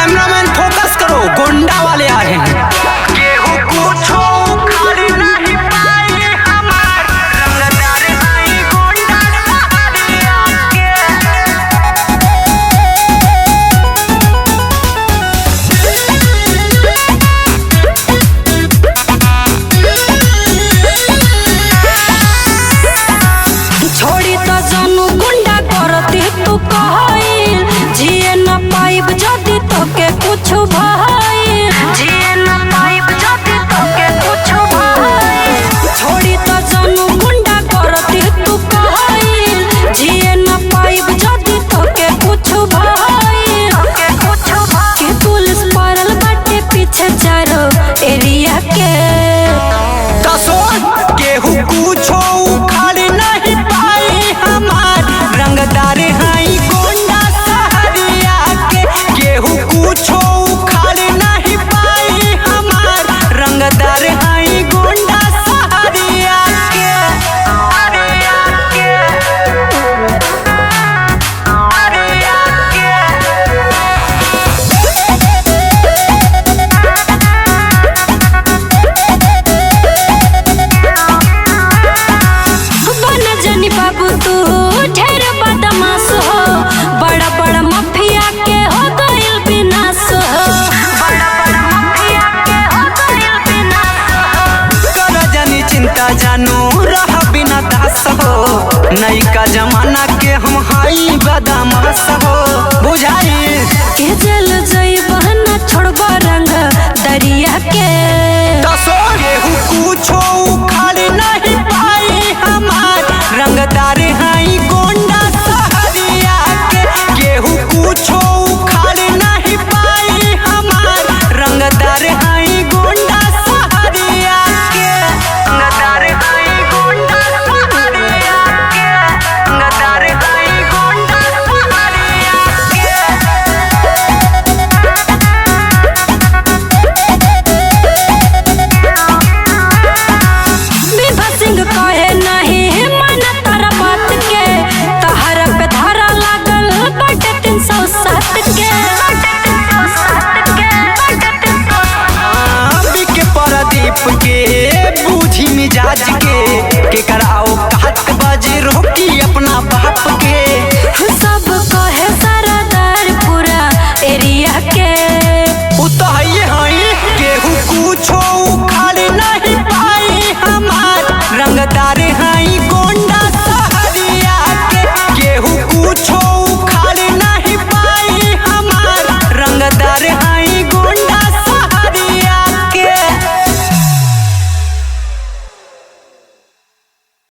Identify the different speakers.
Speaker 1: Cameraman focus करो, गोंडा वाले आए हैं। केहू कुछो खाली नहीं पाई हमार, रंगदार आई गोंडा सहरिया के।
Speaker 2: छोड़ी तो जानू गुंडा करती तू कहल, जिए न पाइब जदी तोके कुछ भाई, जिए न पाइब जदी तोके कुछ भाई। छोड़ी तो जानू गुंडा करती तू कहल, जिए न पाइब जदी तोके कुछ भाई, तोके कुछ भाई। कि पुलिस पड़ल बाटे पीछे चारो एरिया के।
Speaker 1: दसो केहू कुछो खाली नहीं पाई हमार, रंगदार हाई गोंडा सहरिया के। केहू कुछो खाली नहीं पाई हमार, रंगदार हाई गोंडा सहरिया के। अरिया के, अरिया के।
Speaker 2: बन जानी बाबू तू ढेर बदमाश हो, बड़ा बड़ा माफिया के हो गइल विनाश हो, बड़ा बड़ा माफिया के हो गइल विनाश हो।
Speaker 1: कर जानी चिंता जानू रह बिना दास हो, नई का जमाना के हम हाई बदमाश हो, बुझाई
Speaker 2: के जेल